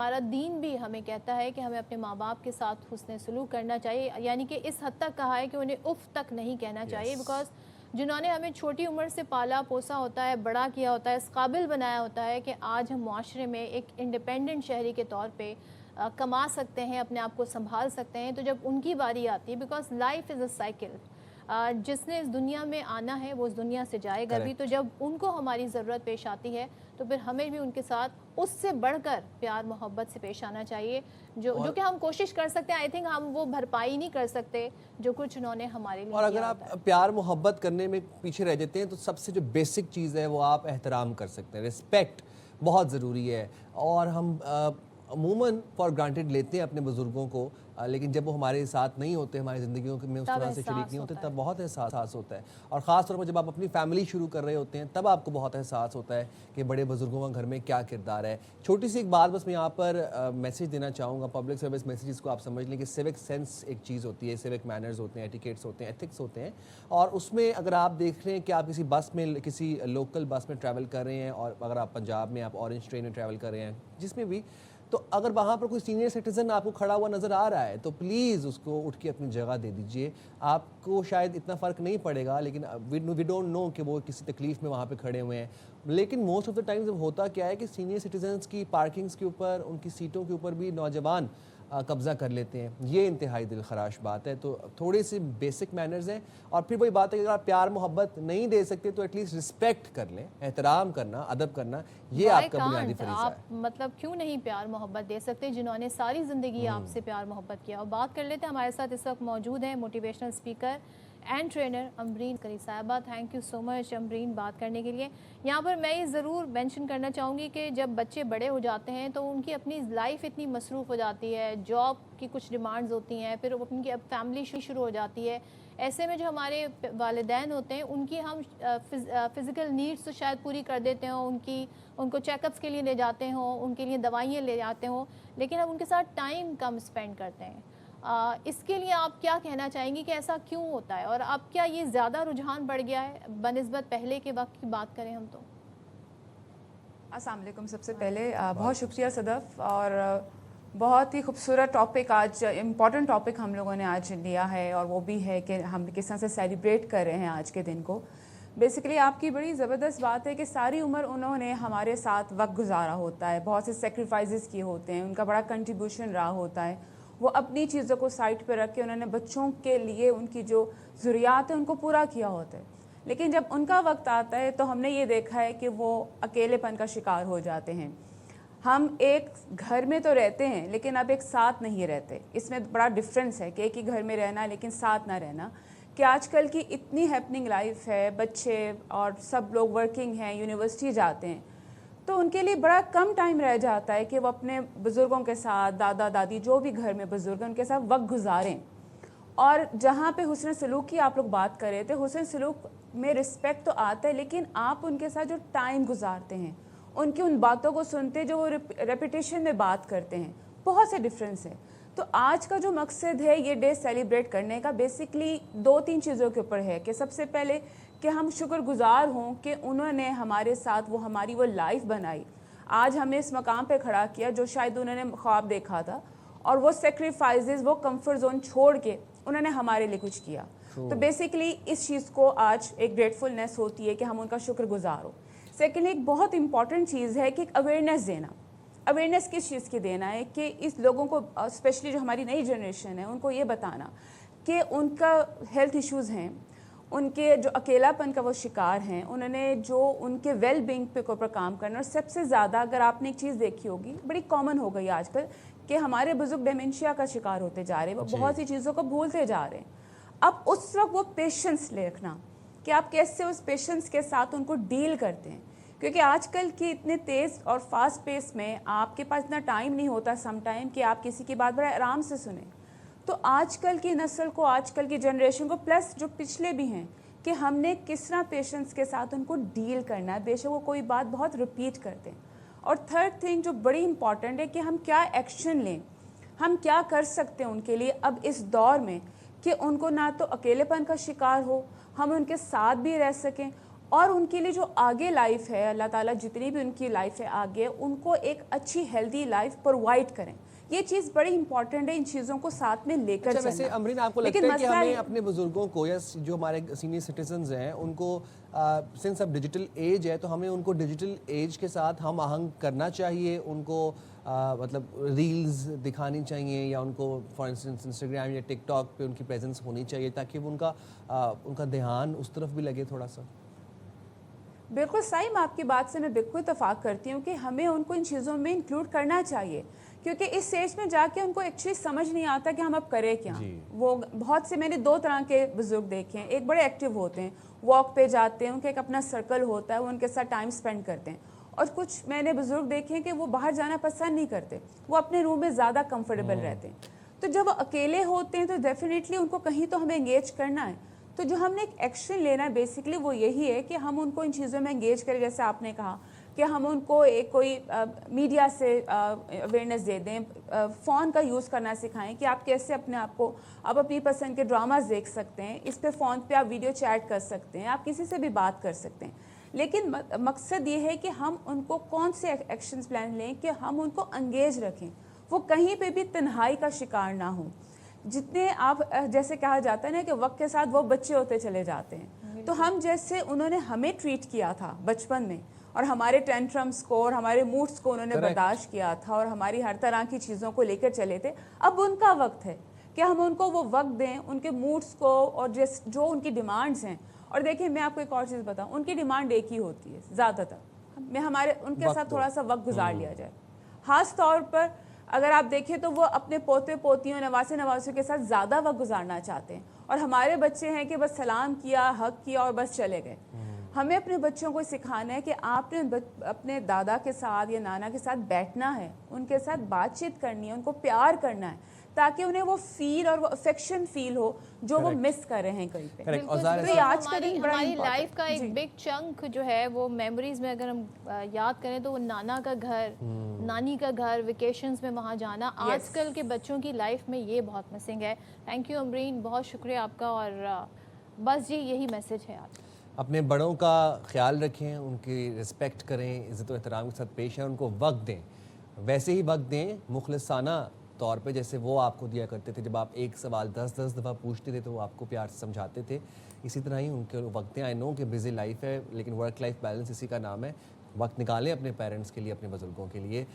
हमारा दीन भी हमें कहता है कि हमें अपने माँ बाप के साथ हुस्न सलूक करना चाहिए, यानी कि इस हद तक कहा है कि उन्हें उफ़ तक नहीं कहना चाहिए, बिकॉज जिन्होंने हमें छोटी उम्र से पाला पोसा होता है, बड़ा किया होता है, इस काबिल बनाया होता है कि आज हम माशरे में एक इंडिपेंडेंट शहरी के तौर पे कमा सकते हैं, अपने आप को संभाल सकते हैं। तो जब उनकी बारी आती है, because life is a cycle, जिसने इस दुनिया में आना है वो इस दुनिया से जाएगा भी। तो जब उनको हमारी ज़रूरत पेश आती है तो फिर हमें भी उनके साथ उससे बढ़कर प्यार मोहब्बत से पेश आना चाहिए, जो कि हम कोशिश कर सकते हैं। आई थिंक हम वो भरपाई नहीं कर सकते जो कुछ उन्होंने हमारे लिए और अगर आप प्यार मोहब्बत करने में पीछे रह जाते हैं तो सबसे जो बेसिक चीज़ है वो आप एहतराम कर सकते हैं। रिस्पेक्ट बहुत ज़रूरी है। और हम अमूमन फॉर ग्रांटेड लेते हैं अपने बुज़ुर्गों को, लेकिन जब वो हमारे साथ नहीं होते, हमारी ज़िंदगियों में उस तरह से शरीक नहीं होते, तब बहुत एहसास होता है। और ख़ास तौर पर जब आप अपनी फैमिली शुरू कर रहे होते हैं तब आपको बहुत एहसास होता है कि बड़े बुज़ुर्गों का घर में क्या किरदार है। छोटी सी एक बात बस मैं यहाँ पर मैसेज देना चाहूँगा, पब्लिक सर्विस मैसेजेस को आप समझ लें कि सिविक सेंस एक चीज़ होती है, सिविक मैनर्स होते हैं, एटिकेट्स होते हैं, एथिक्स होते हैं। और उसमें अगर आप देख रहे हैं कि आप किसी बस में, किसी लोकल बस में ट्रैवल कर रहे हैं, और अगर आप पंजाब में आप ऑरेंज ट्रेन में ट्रैवल कर रहे हैं, जिसमें भी, तो अगर वहाँ पर कोई सीनियर सिटीज़न आपको खड़ा हुआ नज़र आ रहा है तो प्लीज़ उसको उठ के अपनी जगह दे दीजिए। आपको शायद इतना फ़र्क नहीं पड़ेगा, लेकिन वी डोंट नो कि वो किसी तकलीफ़ में वहाँ पे खड़े हुए हैं। लेकिन मोस्ट ऑफ द टाइम्स होता क्या है कि सीनियर सिटीजन्स की पार्किंग्स के ऊपर, उनकी सीटों के ऊपर भी नौजवान कब्ज़ा कर लेते हैं। ये इंतहाई दिल खराश बात है। तो थोड़ी सी बेसिक मैनर्स हैं। और फिर वही बात है कि अगर आप प्यार मोहब्बत नहीं दे सकते तो एटलीस्ट रिस्पेक्ट कर लें, एहतराम करना, अदब करना, ये आपका बुनियादी फरीज़ा है। मतलब क्यों नहीं प्यार मोहब्बत दे सकते जिन्होंने सारी ज़िंदगी आपसे प्यार मोहब्बत किया। और बात कर लेते हैं, हमारे साथ इस वक्त मौजूद हैं motivational speaker and trainer Amreen करी साहिबा। Thank you so much Amreen बात करने के लिए। यहाँ पर मैं ये ज़रूर मेंशन करना चाहूँगी कि जब बच्चे बड़े हो जाते हैं तो उनकी अपनी लाइफ इतनी मसरूफ़ हो जाती है, जॉब की कुछ डिमांड्स होती हैं, फिर उनकी अब फैमिली शुरू हो जाती है। ऐसे में जो हमारे वालिदैन होते हैं उनकी हम फ़िज़िकल नीड्स तो शायद पूरी कर देते हों, उनको चेकअप्स के लिए ले जाते हों, उनके लिए दवाइयाँ ले जाते हों, लेकिन हम उनके साथ टाइम कम स्पेंड करते हैं। इसके लिए आप क्या कहना चाहेंगी कि ऐसा क्यों होता है, और अब क्या ये ज़्यादा रुझान बढ़ गया है बनिस्बत पहले के वक्त की बात करें हम तो? अस्सलाम वालेकुम। सबसे पहले बहुत शुक्रिया सदफ़, और बहुत ही खूबसूरत टॉपिक, आज इम्पॉर्टेंट टॉपिक हम लोगों ने आज लिया है, और वो भी है कि हम किस तरह से सेलिब्रेट कर रहे हैं आज के दिन को। बेसिकली आपकी बड़ी ज़बरदस्त बात है कि सारी उम्र उन्होंने हमारे साथ वक्त गुजारा होता है, बहुत से सेक्रीफाइसेस किए होते हैं, उनका बड़ा कंट्रीब्यूशन रहा होता है। वो अपनी चीज़ों को साइड पर रख के उन्होंने बच्चों के लिए उनकी जो ज़रूरियात है उनको पूरा किया होता है। लेकिन जब उनका वक्त आता है तो हमने ये देखा है कि वो अकेलेपन का शिकार हो जाते हैं। हम एक घर में तो रहते हैं लेकिन अब एक साथ नहीं रहते। इसमें बड़ा डिफरेंस है कि एक ही घर में रहना लेकिन साथ ना रहना। कि आजकल की इतनी हैपनिंग लाइफ है, बच्चे और सब लोग वर्किंग हैं, यूनिवर्सिटी जाते हैं, तो उनके लिए बड़ा कम टाइम रह जाता है कि वो अपने बुज़ुर्गों के साथ, दादा दादी जो भी घर में बुज़ुर्ग हैं उनके साथ वक्त गुजारें। और जहाँ पे हुस्न सलूक की आप लोग बात कर रहे थे, हुस्न सलूक में रिस्पेक्ट तो आता है, लेकिन आप उनके साथ जो टाइम गुजारते हैं, उनकी उन बातों को सुनते जो वो रेपिटेशन में बात करते हैं, बहुत से डिफरेंस है। तो आज का जो मकसद है ये डे सेलिब्रेट करने का, बेसिकली 2-3 चीज़ों के ऊपर है कि सबसे पहले कि हम शुक्रगुजार हों कि उन्होंने हमारे साथ वो हमारी वो लाइफ बनाई, आज हमें इस मकाम पे खड़ा किया जो शायद उन्होंने ख्वाब देखा था, और वो सेक्रीफाइसेस, वो कंफर्ट जोन छोड़ के उन्होंने हमारे लिए कुछ किया। तो बेसिकली इस चीज़ को आज एक ग्रेटफुलनेस होती है कि हम उनका शुक्रगुजार हो। सेकेंडली एक बहुत इंपॉर्टेंट चीज़ है कि अवेयरनेस देना। अवेयरनेस किस चीज़ की देना है कि इस लोगों को, स्पेशली जो हमारी नई जनरेशन है, उनको ये बताना कि उनका हेल्थ इश्यूज़ हैं, उनके जो अकेलापन का वो शिकार हैं, उन्होंने जो उनके वेल बींग पे ऊपर काम करना। और सबसे ज़्यादा अगर आपने एक चीज़ देखी होगी, बड़ी कॉमन हो गई आजकल, कि हमारे बुजुर्ग डेमेंशिया का शिकार होते जा रहे हैं, वो बहुत सी चीज़ों को भूलते जा रहे हैं। अब उस वक्त वो पेशेंस ले रखना कि आप कैसे उस पेशेंस के साथ उनको डील करते हैं, क्योंकि आजकल की इतने तेज़ और फास्ट पेस में आपके पास इतना टाइम नहीं होता सम टाइम कि आप किसी की बात बड़े आराम से सुने। तो आजकल की नस्ल को, आजकल की जनरेशन को, प्लस जो पिछले भी हैं, कि हमने किस तरह पेशेंस के साथ उनको डील करना है, बेशक वो कोई बात बहुत रिपीट करते हैं। और थर्ड थिंग जो बड़ी इंपॉर्टेंट है कि हम क्या एक्शन लें, हम क्या कर सकते हैं उनके लिए अब इस दौर में, कि उनको ना तो अकेलेपन का शिकार हो, हम उनके साथ भी रह सकें, और उनके लिए जो आगे लाइफ है, अल्लाह ताला जितनी भी उनकी लाइफ है आगे, उनको एक अच्छी हेल्दी लाइफ प्रोवाइड करें। ये चीज़ बड़ी इंपॉर्टेंट है, इन चीज़ों को साथ में लेकर अच्छा, चलना। वैसे अमरीन आपको लगता है कि हमें अपने बुजुर्गों को या जो हमारे सीनियर सिटीजन्स हैं उनको सिंस अब डिजिटल एज है तो हमें उनको डिजिटल एज के साथ हम आहंग करना चाहिए, उनको मतलब रील्स दिखानी चाहिए या उनको फॉर इंस्टेंस इंस्टाग्राम या टिकटॉक पे उनकी प्रेजेंस होनी चाहिए ताकि वो उनका ध्यान उस तरफ भी लगे थोड़ा सा? बिल्कुल सही, मैं आपकी बात से मैं बिल्कुल इतफाक़ करती हूँ कि हमें उनको इन चीज़ों में इंक्लूड करना चाहिए, क्योंकि इस स्टेज में जाके उनको एक्चुअली समझ नहीं आता कि हम अब करें क्या। वो बहुत से, मैंने 2 तरह के बुजुर्ग देखे हैं। एक बड़े एक्टिव होते हैं, वॉक पे जाते हैं, उनका एक अपना सर्कल होता है, वो उनके साथ टाइम स्पेंड करते हैं। और कुछ मैंने बुजुर्ग देखे हैं कि वो बाहर जाना पसंद नहीं करते, वो अपने रूम में ज़्यादा कंफर्टेबल रहते हैं। तो जब वो अकेले होते हैं तो डेफिनेटली उनको कहीं तो हमें एंगेज करना है। तो जो हमने एक एक्शन लेना है बेसिकली वो यही है कि हम उनको इन चीज़ों में एंगेज करें। जैसे आपने कहा कि हम उनको एक कोई मीडिया से अवेयरनेस दे दें, फ़ोन का यूज़ करना सिखाएं कि आप कैसे अपने आप को, आप अपनी पसंद के ड्रामास देख सकते हैं, इस पे फ़ोन पे आप वीडियो चैट कर सकते हैं, आप किसी से भी बात कर सकते हैं। लेकिन मकसद ये है कि हम उनको कौन से एक्शंस प्लान लें कि हम उनको एंगेज रखें, वो कहीं पे भी तन्हाई का शिकार ना हो। जितने आप, जैसे कहा जाता है ना कि वक्त के साथ वो बच्चे होते चले जाते हैं, तो हम जैसे उन्होंने हमें ट्रीट किया था बचपन में और हमारे टेंट्रम्स को और हमारे मूड्स को उन्होंने बर्दाश्त किया था और हमारी हर तरह की चीज़ों को लेकर चले थे, अब उनका वक्त है कि हम उनको वो वक्त दें, उनके मूड्स को और जो उनकी डिमांड्स हैं। और देखिए मैं आपको एक और चीज़ बताऊँ, उनकी डिमांड एक ही होती है ज़्यादातर, उनके साथ थोड़ा सा वक्त गुजार लिया जाए। ख़ास तौर पर अगर आप देखें तो वो अपने पोते पोतियों, नवासे नवासियों के साथ ज़्यादा वक्त गुजारना चाहते हैं, और हमारे बच्चे हैं कि बस सलाम किया, हक किया और बस चले गए। हमें अपने बच्चों को सिखाना है कि आपने अपने दादा के साथ या नाना के साथ बैठना है, उनके साथ बातचीत करनी है, उनको प्यार करना है, ताकि उन्हें वो फील और वो अफेक्शन फील हो जो वो मिस कर रहे हैं कहीं पे। तो आज का दिन हमारी लाइफ का एक बिग चंक जो है वो मेमोरीज में अगर हम याद करें तो वो नाना का घर, नानी का घर, वेकेशंस में वहाँ जाना, आजकल के बच्चों की लाइफ में ये बहुत मिसिंग है। थैंक यू अमरीन, बहुत शुक्रिया आपका। और बस जी यही मैसेज है आज। अपने बड़ों का ख्याल रखें, उनकी रिस्पेक्ट करें, इज़्ज़त और एहतराम के साथ पेश आएं, उनको वक्त दें, वैसे ही वक्त दें मुखलिसाना तौर पे जैसे वो आपको दिया करते थे। जब आप एक सवाल 10-10 दफ़ा पूछते थे तो वो आपको प्यार से समझाते थे, इसी तरह ही उनके वक्त दें। आई नो कि बिज़ी लाइफ है, लेकिन वर्क लाइफ बैलेंस इसी का नाम है। वक्त निकालें अपने पेरेंट्स के लिए, अपने बुजुर्गों के लिए।